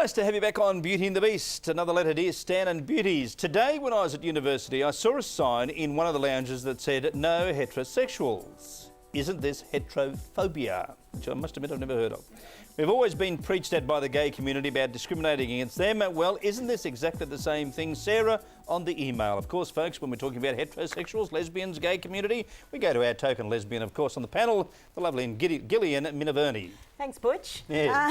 Nice to have you back on Beauty and the Beast. Another letter, dear Stan and Beauties. Today, when I was at university, I saw a sign in one of the lounges that said, "No heterosexuals." Isn't this heterophobia? Which I must admit I've never heard of. We've always been preached at by the gay community about discriminating against them. Well, isn't this exactly the same thing? Sarah on the email. Of course, folks, when we're talking about heterosexuals, lesbians, gay community, we go to our token lesbian, of course, on the panel, the lovely Gillian Minervini. Thanks, Butch. Yeah.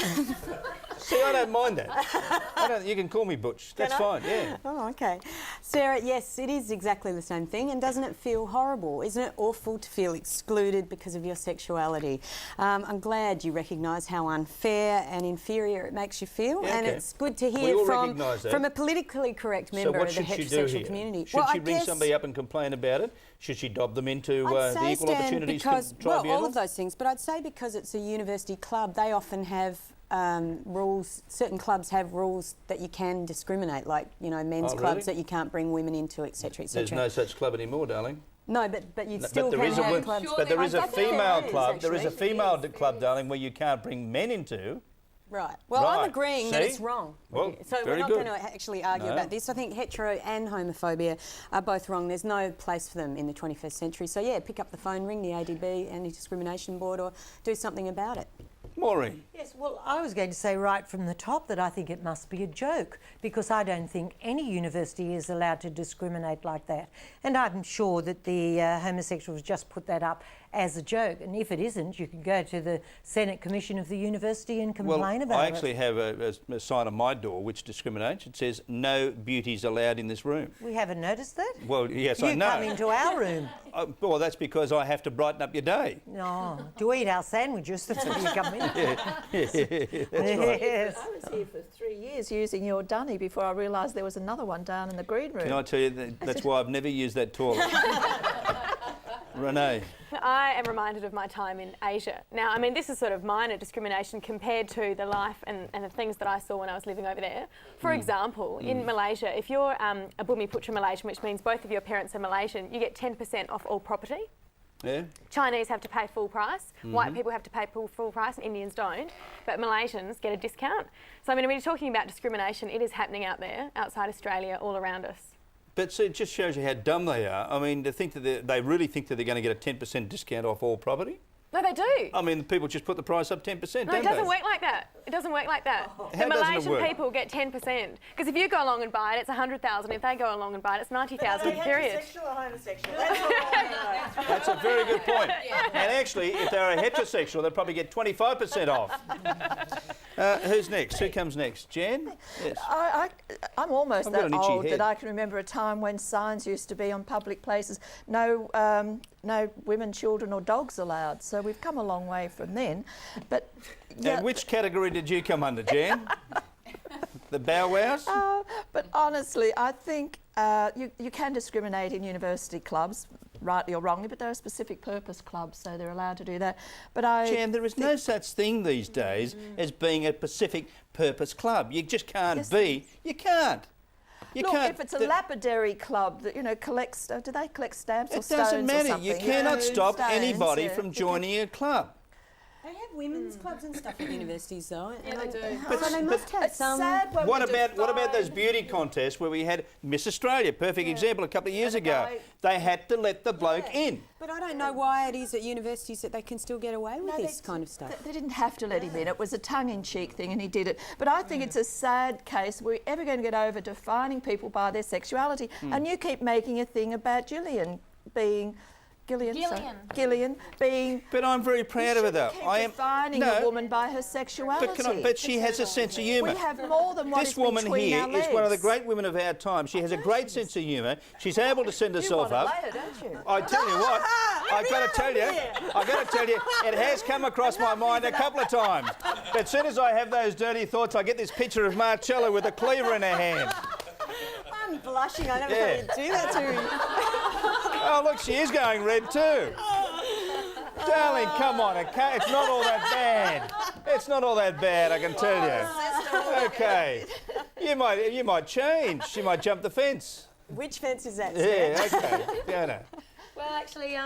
See, I don't mind that. You can call me Butch. That's fine, yeah. Oh, OK. Sarah, yes, it is exactly the same thing. And doesn't it feel horrible? Isn't it awful to feel excluded because of your sexuality? I'm glad you recognise how unfair and inferior it makes you feel. Yeah, and okay. it's good to hear from a politically correct member of the heterosexual community. Should she bring somebody up and complain about it? Should she dob them into the Equal Opportunities Tribunal? Well, all of those things. But I'd say because it's a university club, they often have rules. Certain clubs have rules that you can discriminate, like, you know, men's clubs that you can't bring women into, etc., etc. There's no such club anymore, darling. No, but you still can have clubs. But there is a female club. There is a female club, darling, where you can't bring men into. Right. Well, I'm agreeing that it's wrong. Well, so we're not going to actually argue about this. I think hetero and homophobia are both wrong. There's no place for them in the 21st century. So, yeah, pick up the phone, ring the ADB, Anti-Discrimination Board, or do something about it. Maureen. Yes, well, I was going to say right from the top that I think it must be a joke, because I don't think any university is allowed to discriminate like that. And I'm sure that the homosexuals just put that up as a joke. And if it isn't, you can go to the Senate Commission of the university and complain about it. I actually have a sign on my door which discriminates. It says, "No beauties allowed in this room." We haven't noticed that? Well, yes, I know. You come into our room. Well, that's because I have to brighten up your day. No, to eat our sandwiches, that's why you come in. Yeah, that's right. Yes. I was here for 3 years using your dunny before I realised there was another one down in the green room. Can I tell you, that's why I've never used that toilet. Renee. I am reminded of my time in Asia. Now, I mean, this is sort of minor discrimination compared to the life and the things that I saw when I was living over there. For example, in Malaysia, if you're a Bumi Putra Malaysian, which means both of your parents are Malaysian, you get 10% off all property. Yeah. Chinese have to pay full price, white people have to pay full price, and Indians don't, but Malaysians get a discount. So, I mean, when you're talking about discrimination, it is happening out there, outside Australia, all around us. But see, it just shows you how dumb they are. I mean, to think that they really think that they're going to get a 10% discount off all property? No, they do. I mean, people just put the price up 10%, don't they? No, it doesn't work like that. It doesn't work like that. The Malaysian people get 10%. Because if you go along and buy it, it's 100,000. If they go along and buy it, it's 90,000, period. Heterosexual or homosexual? That's all I know. That's a very good point. And actually, if they're a heterosexual, they'll probably get 25% off. Who's next? Who comes next? Jan? Yes. I'm almost that old head. that I can remember a time when signs used to be on public places, no women, children or dogs allowed. So we've come a long way from then. But And which category did you come under, Jan? The bow wows? But honestly, I think you can discriminate in university clubs, rightly or wrongly, but there are specific purpose clubs, so they're allowed to do that. But Jan, there is no such thing these days as being a specific purpose club. You just can't be. You can't. Look, if it's a lapidary club that, you know, collects, do they collect stamps or stones or something? It doesn't matter. You cannot stop anybody from joining a club. They have women's clubs and stuff at universities, though. Yeah, they do. So they must have some. What about those beauty contests where we had Miss Australia, perfect example, a couple of years ago? They had to let the bloke in. But I don't know why it is at universities that they can still get away with this kind of stuff. They didn't have to let him in. It was a tongue-in-cheek thing and he did it. But I think it's a sad case. We're ever going to get over defining people by their sexuality. And you keep making a thing about Gillian being... Gillian being... But I'm very proud of her, though. I am defining a woman by her sexuality. But she has a sense of humour. We have more than what this woman here is one of the great women of our time. She has a great sense of humour. She's able to send herself up. You want to lay her, don't you? I tell you what, I've got to tell you, it has come across my mind a couple of times. But as soon as I have those dirty thoughts, I get this picture of Marcella with a cleaver in her hand. I'm blushing. I never thought you'd do that to me. Oh, look, she is going red too. Darling, come on, okay? It's not all that bad. It's not all that bad, I can tell you. Okay. You might change. She might jump the fence. Which fence is that? Yeah, okay. Fiona. Well, actually,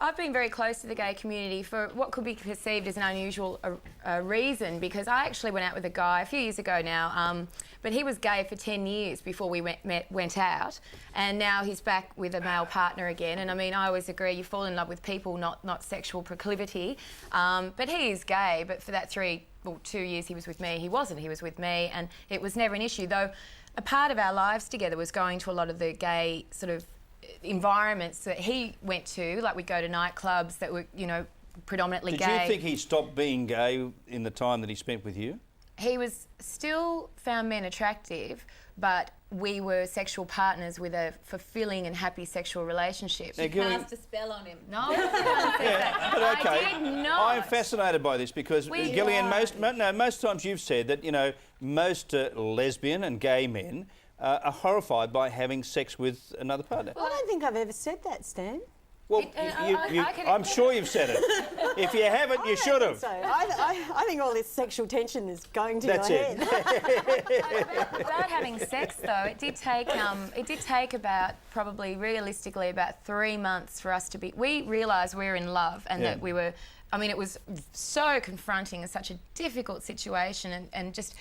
I've been very close to the gay community for what could be perceived as an unusual reason, because I actually went out with a guy a few years ago now, but he was gay for 10 years before we went out, and now he's back with a male partner again. And I mean, I always agree, you fall in love with people, not sexual proclivity. But he is gay, but for that 2 years he was with me, he wasn't. He was with me, and it was never an issue, though a part of our lives together was going to a lot of the gay sort of environments that he went to, like we'd go to nightclubs that were, you know, predominantly gay. Did you think he stopped being gay in the time that he spent with you? He was still found men attractive, but we were sexual partners with a fulfilling and happy sexual relationship. Now, Gillian, Cast a spell on him. No, I did not. I'm fascinated by this because, Gillian, most times you've said that, you know, most lesbian and gay men are horrified by having sex with another partner. I don't think I've ever said that, Stan. Well, I'm sure you've said it. If you haven't, you should have. So I think all this sexual tension is going to That's your it. head. Without having sex, though, it did take about, probably realistically, about 3 months for us to be. We realised we were in love and that we were. I mean, it was so confronting and such a difficult situation, and just.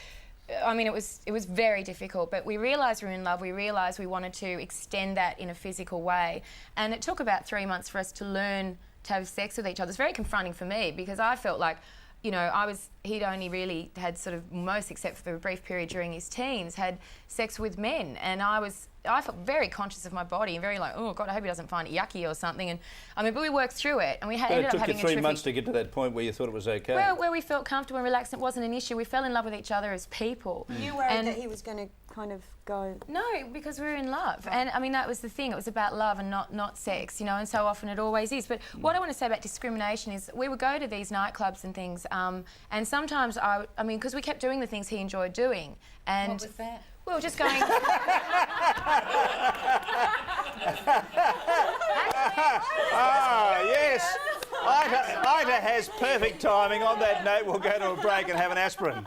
I mean, it was very difficult, but we realised we were in love. We realised we wanted to extend that in a physical way, and it took about 3 months for us to learn to have sex with each other. It's very confronting for me because I felt like, you know, he'd only really had sort of most, except for a brief period during his teens, had sex with men, and I felt very conscious of my body and very like, oh God, I hope he doesn't find it yucky or something. And I mean, but we worked through it, and we ended up having a terrific... It took you 3 months to get to that point where you thought it was okay. Well, where we felt comfortable and relaxed, it wasn't an issue. We fell in love with each other as people. You worried that he was going to kind of go... No, because we were in love. And I mean, that was the thing. It was about love and not sex, you know, and so often it always is. But what I want to say about discrimination is we would go to these nightclubs and things, and sometimes I mean, because we kept doing the things he enjoyed doing. And What was that? well, just going... Yes. Ida has perfect timing. On that note, we'll go to a break and have an aspirin.